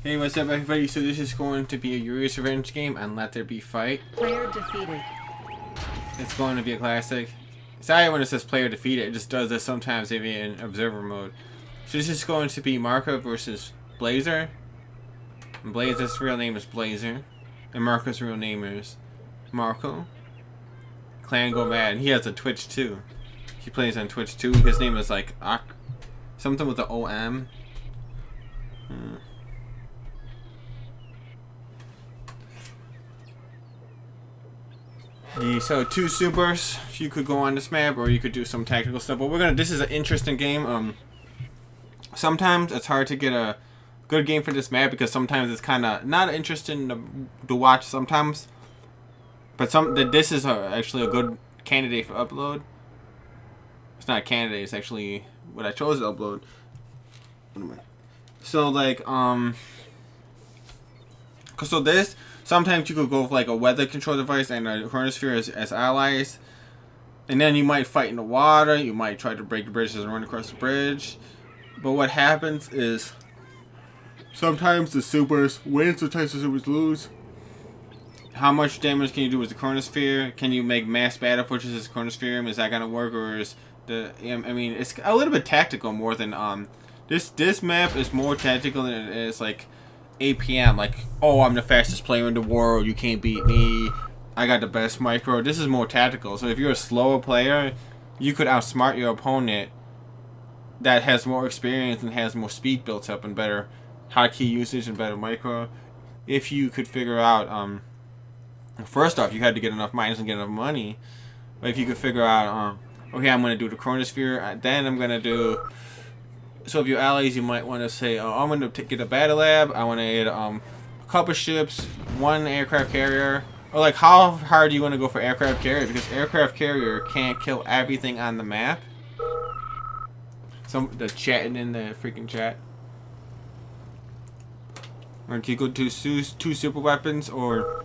Hey, what's up everybody? So this is going to be a Yuri's Revenge game on Let There Be Fight. Player defeated. It's going to be a classic. Sorry when it says player defeated, it just does this sometimes if you're in observer mode. So this is going to be Marko versus Blazer. And Blazer's real name is Blazer. And Marko's real name is Marko. Clan Go Mad. And he has a Twitch too. He plays on Twitch too. His name is like something with the OM. So two supers, you could go on this map or you could do some tactical stuff, but this is an interesting game. Sometimes it's hard to get a good game for this map because sometimes it's kind of not interesting to watch sometimes, but this is actually a good candidate for upload. It's not a candidate, it's actually what I chose to upload. So like so this, sometimes you could go with like a weather control device and a chronosphere as allies. And then you might fight in the water, you might try to break the bridges and run across the bridge. But what happens is sometimes the supers win, sometimes the supers lose. How much damage can you do with the chronosphere? Can you make mass battle forces as a chronosphere? Is that gonna work, or is I mean, it's a little bit tactical more than this map is more tactical than it is like APM, like, oh, I'm the fastest player in the world, you can't beat me, I got the best micro. This is more tactical. So if you're a slower player, you could outsmart your opponent that has more experience and has more speed built up and better hotkey usage and better micro. If you could figure out, first off, you had to get enough mines and get enough money. But if you could figure out, okay, I'm going to do the chronosphere, then I'm going to do... So if you're allies, you might want to say, oh, I'm going to get a battle lab, I want to get a couple ships, one aircraft carrier. Or like, how hard do you want to go for aircraft carrier? Because aircraft carrier can't kill everything on the map. The chatting in the freaking chat. Or you could do two super weapons, or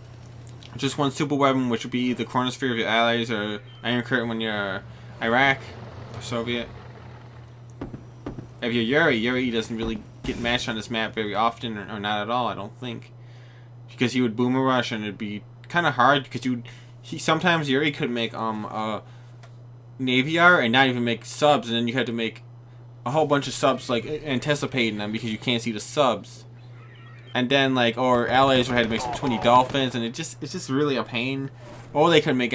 just one super weapon, which would be the chronosphere of your allies, or Iron Curtain when you're Iraq or Soviet. If you're Yuri doesn't really get matched on this map very often, or not at all, I don't think. Because he would boomer rush and it'd be kind of hard, because sometimes Yuri could make a Naviar and not even make subs, and then you had to make a whole bunch of subs, like anticipating them because you can't see the subs. And then like, or allies would have to make some 20 dolphins, and it's just really a pain. Or they could make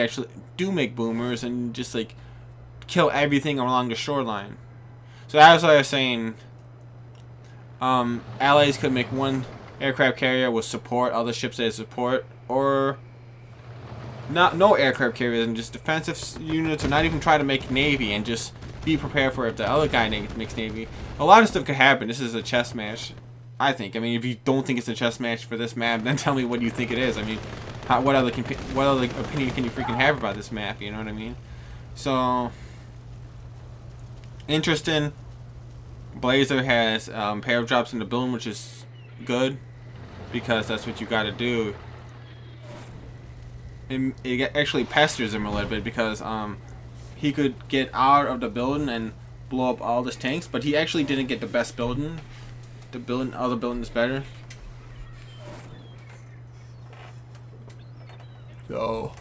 make boomers and just like kill everything along the shoreline. So as I was saying, allies could make one aircraft carrier with support, other ships that support, or no aircraft carriers and just defensive units, or not even try to make navy and just be prepared for if the other guy makes navy. A lot of stuff could happen. This is a chess match, I think. I mean, if you don't think it's a chess match for this map, then tell me what you think it is. I mean, what other opinion can you freaking have about this map? You know what I mean? So interesting. Blazer has pair of drops in the building, which is good because that's what you got to do. It actually pesters him a little bit because he could get out of the building and blow up all his tanks, but he actually didn't get the best building. Other building is better. So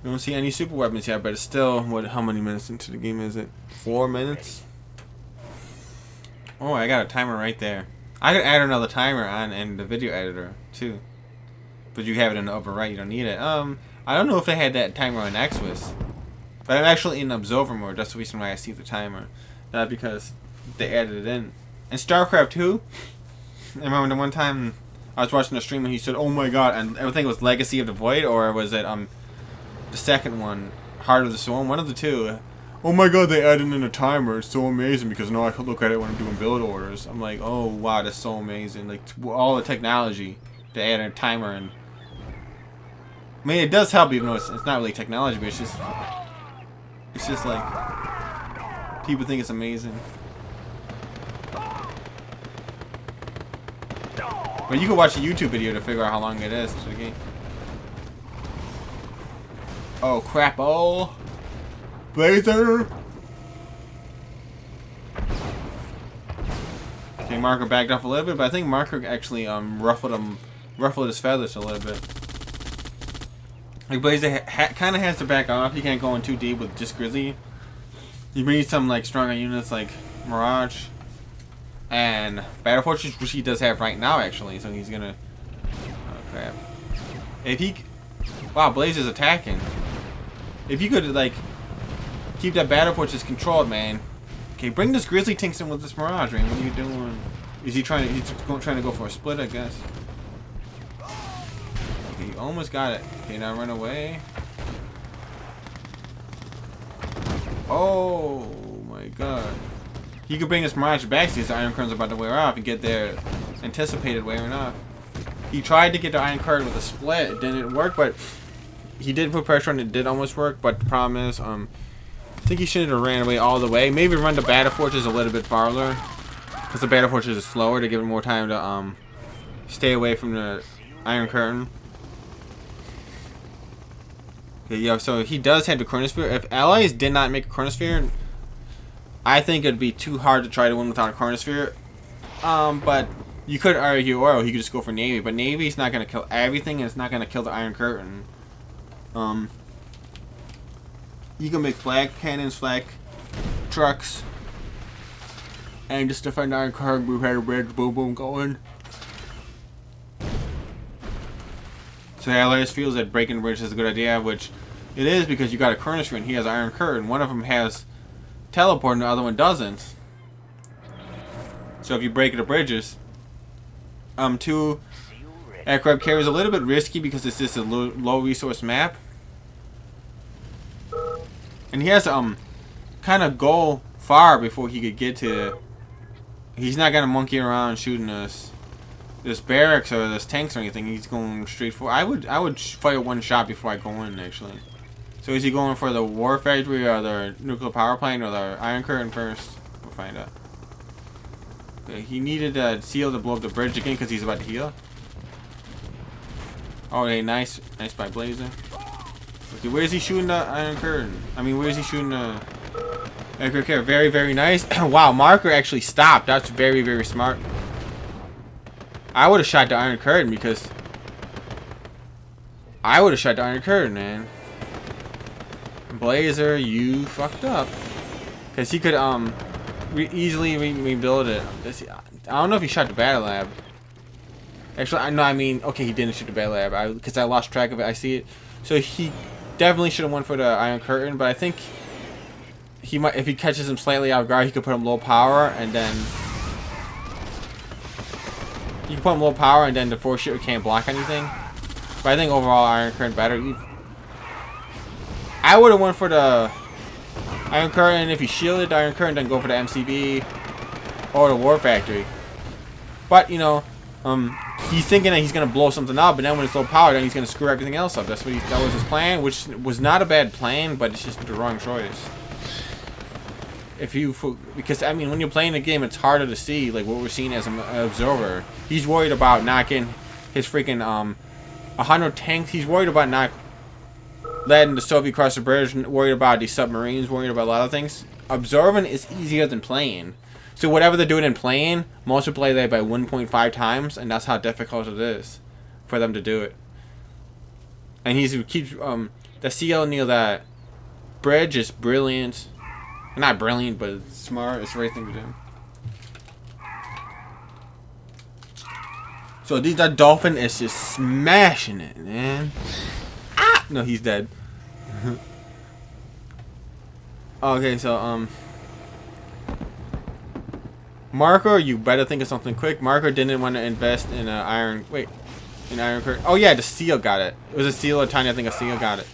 I don't see any super weapons yet, but it's still, how many minutes into the game is it? 4 minutes? Oh, I got a timer right there. I could add another timer on in the video editor too. But you have it in the upper right, you don't need it. I don't know if they had that timer on Xwis. But I'm actually in observer mode, that's the reason why I see the timer. Not because they added it in. And StarCraft 2, I remember the one time I was watching a stream and he said, oh my god, and I think it was Legacy of the Void, or was it the second one, Heart of the Swarm, one of the two. Oh my god, they added in a timer, it's so amazing, because now I can look at it when I'm doing build orders. I'm like, oh wow, that's so amazing. Like, all the technology, they add a timer, and I mean, it does help, even though it's not really technology, but it's just like, people think it's amazing. But you can watch a YouTube video to figure out how long it is to the game. Oh crap, oh! Blazer! Okay, Marko backed off a little bit, but I think Marko actually ruffled his feathers a little bit. Like Blazer kind of has to back off. He can't go in too deep with just Grizzly. You need some like stronger units like Mirage and Battle Fortress, which he does have right now actually. So he's gonna. Oh crap! If he, wow, Blazer's attacking. If you could like keep that Battle Fortress controlled, man. Okay, bring this Grizzly Tinks in with this Mirage, man. What are you doing? Is he trying? He's trying to go for a split, I guess. Okay, you almost got it. Okay, now run away. Oh my god. He could bring his Mirage back since the Iron Curtain's about to wear off and get their anticipated wearing off. He tried to get the Iron Curtain with a split. It didn't work, but he did put pressure on it. It did almost work, but the problem is, I think he shouldn't have ran away all the way. Maybe run the Battle Fortress a little bit farther, because the Battle Fortress is slower to give him more time to stay away from the Iron Curtain. Okay, yeah, so he does have the Chronosphere. If allies did not make a Chronosphere, I think it'd be too hard to try to win without a Chronosphere. But you could argue, or he could just go for Navy, but Navy's not gonna kill everything, and it's not gonna kill the Iron Curtain. You can make flag cannons, flag trucks, and just defend Iron Curtain. We've had a red boom boom going. So Allies feels that breaking the bridge is a good idea, which it is because you got a Chronosphere and he has Iron Curtain. One of them has teleport and the other one doesn't. So if you break the bridges, 2 aircraft carrier is a little bit risky because it's just a low resource map. And he has to kind of go far before he could get to. He's not gonna monkey around shooting this barracks or this tanks or anything. He's going straight for. I would fire one shot before I go in actually. So is he going for the war factory or the nuclear power plant or the Iron Curtain first? We'll find out. Okay, he needed a seal to blow up the bridge again because he's about to heal. Oh, okay, nice by Blazer. Okay, where is he shooting the Iron Curtain? I mean, where is he shooting the aircraft carrier? Very, very nice. Wow, Marko actually stopped. That's very, very smart. I would have shot the Iron Curtain because I would have shot the Iron Curtain, man. Blazer, you fucked up. Because he could easily rebuild it. I don't know if he shot the battle lab. Actually, I mean, okay, he didn't shoot the battle lab because I lost track of it. I see it. So he definitely should have won for the Iron Curtain, but I think he might, if he catches him slightly off guard, he could put him low power and then you can put him low power and then the 4-shooter can't block anything. But I think overall Iron Curtain better. I would have won for the Iron Curtain if he shielded the Iron Curtain, then go for the MCB or the War Factory. But you know, he's thinking that he's gonna blow something up, but then when it's low power, then he's gonna screw everything else up. That was his plan, which was not a bad plan, but it's just the wrong choice. Because I mean, when you're playing the game, it's harder to see like what we're seeing as an observer. He's worried about not getting his freaking 100 tanks. He's worried about not letting the Soviet cross the bridge. Worried about the submarines. Worried about a lot of things. Observing is easier than playing. So whatever they're doing in playing, multiply that by 1.5 times, and that's how difficult it is for them to do it. And he keeps the CL near that bridge is brilliant. Not brilliant, but it's smart. It's the right thing to do. So that dolphin is just smashing it, man. Ah! No, he's dead. Okay, so Marko, you better think of something quick. Marko didn't want to invest in Iron Curtain. Oh yeah, the seal got it. It was a seal or tiny. I think a seal got it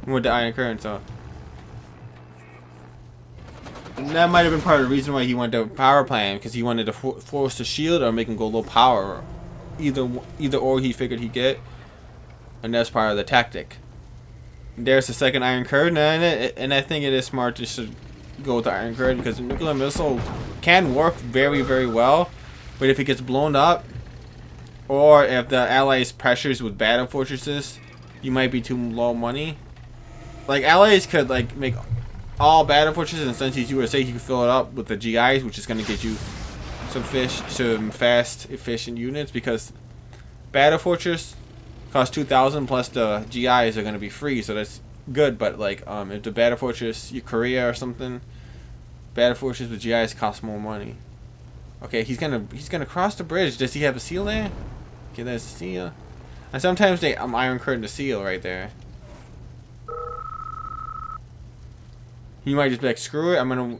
with the Iron Curtain. So. And that might have been part of the reason why he went to power plant, because he wanted to force the shield or make him go low power. Either or he figured he'd get, and that's part of the tactic. There's the second Iron Curtain, and I think it is smart just to go with the Iron Curtain because the nuclear missile can work very, very well, but if it gets blown up, or if the Allies pressures with battle fortresses, you might be too low money. Like Allies could like make all battle fortresses, and since he's USA, he can fill it up with the GIs, which is going to get you some fast, efficient units, because Battle Fortress costs 2,000 plus the GIs are gonna be free, so that's good. But like, if the Battle Fortress Korea or something, Battle Fortress with GIs cost more money. Okay, he's gonna cross the bridge. Does he have a seal there? Okay, there's a seal. And sometimes they Iron Curtain the seal right there. He might just be like, screw it, I'm gonna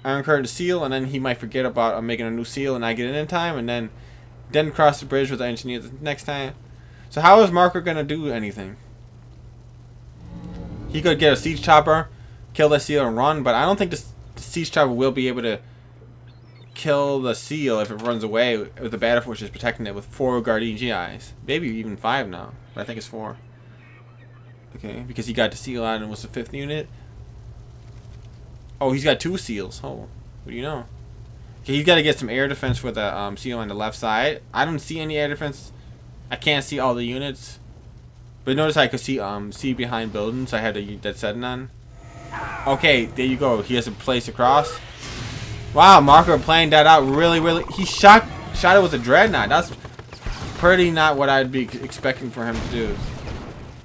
Iron Curtain the seal, and then he might forget about making a new seal and not get in time, and then cross the bridge with the engineer the next time. So how is Marko gonna do anything? He could get a siege chopper, kill the seal, and run, but I don't think the siege chopper will be able to kill the seal if it runs away with the Battle Fortress protecting it with 4 Guardian GIs. Maybe even 5 now, but I think it's 4. Okay, because he got the seal out and was the 5th unit. Oh, he's got 2 seals. Oh, what do you know? Okay, he's got to get some air defense for the seal on the left side. I don't see any air defense. I can't see all the units. But notice I could see behind buildings. I had that setting on. Okay, there you go. He has a place to cross. Wow, Marko playing that out really. He shot it with a dreadnought. That's pretty not what I'd be expecting for him to do.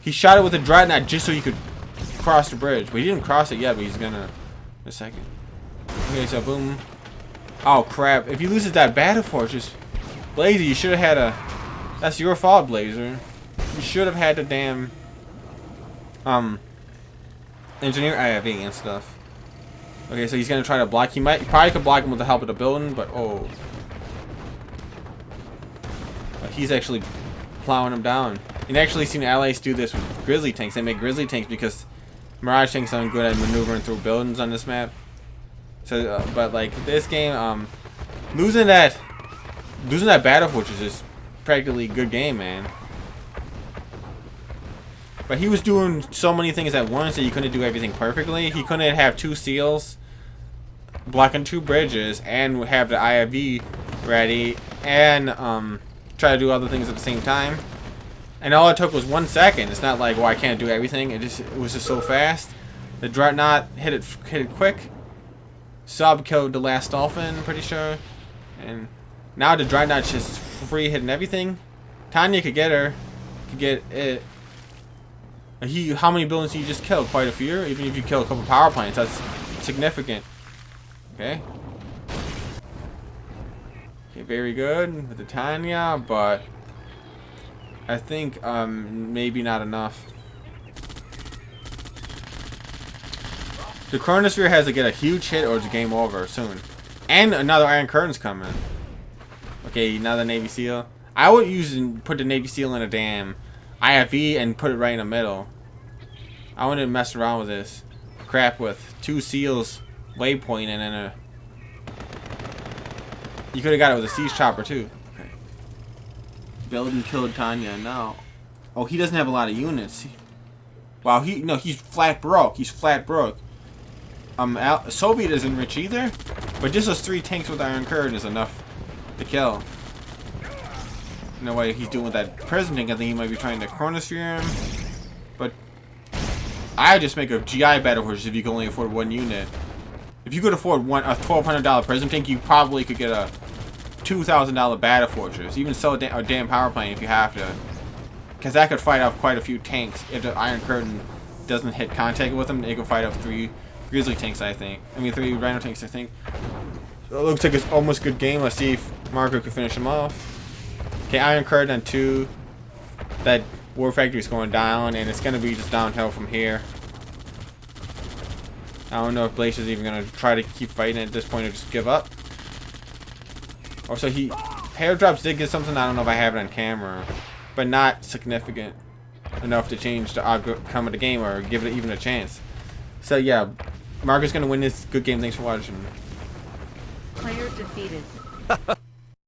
He shot it with a dreadnought just so he could cross the bridge. But he didn't cross it yet, but he's gonna in a second. Okay, so boom. Oh crap. If he loses that Battle Fortress, Blazer, you should have had a... That's your fault, Blazer. You should have had the damn engineer IFV and stuff. Okay, so he's gonna try to block. He probably could block him with the help of the building, but oh, he's actually plowing him down. And actually seen allies do this with grizzly tanks. They make grizzly tanks because Mirage tanks aren't good at maneuvering through buildings on this map. So, but like this game, losing that Battle Fortress is practically a good game, man. But he was doing so many things at once that he couldn't do everything perfectly. He couldn't have 2 seals blocking 2 bridges and have the IFV ready and try to do other things at the same time. And all it took was 1 second. It's not like, well, I can't do everything. It was just so fast. The dreadnought hit it quick. Sub killed the last dolphin, pretty sure. And now the dreadnought's just free hitting everything. Tanya could get her. Could get it. How many buildings did he just kill? Quite a few. Even if you kill a couple power plants, that's significant. Okay. Okay, very good with the Tanya, but I think maybe not enough. The Chronosphere has to get a huge hit or it's game over soon. And another Iron Curtain's coming. Okay, another Navy SEAL. I would put the Navy SEAL in a damn IFV and put it right in the middle. I wouldn't mess around with this crap with 2 seals waypoint and then a... You could have got it with a siege chopper too. Okay. Belden killed Tanya now. Oh, he doesn't have a lot of units. Wow, he's flat broke. He's flat broke. Soviet isn't rich either, but just those 3 tanks with Iron Curtain is enough to kill. You know what he's doing with that prism tank? I think he might be trying to Chronosphere him. But I just make a GI Battle Fortress if you can only afford 1 unit. If you could afford a $1,200 prism tank, you probably could get a $2,000 Battle Fortress. Even sell a damn power plane if you have to, because that could fight off quite a few tanks. If the Iron Curtain doesn't hit contact with them, it could fight off 3 grizzly tanks. I think. I mean 3 rhino tanks. I think. It looks like it's almost a good game. Let's see if Marko can finish him off. Okay, Iron Curtain on 2. That War Factory is going down, and it's gonna be just downhill from here. I don't know if Blazer's even gonna try to keep fighting at this point or just give up. Or so airdrops did get something. I don't know if I have it on camera, but not significant enough to change the outcome of the game or give it even a chance. So yeah, Marko's gonna win this. Good game. Thanks for watching. Player defeated.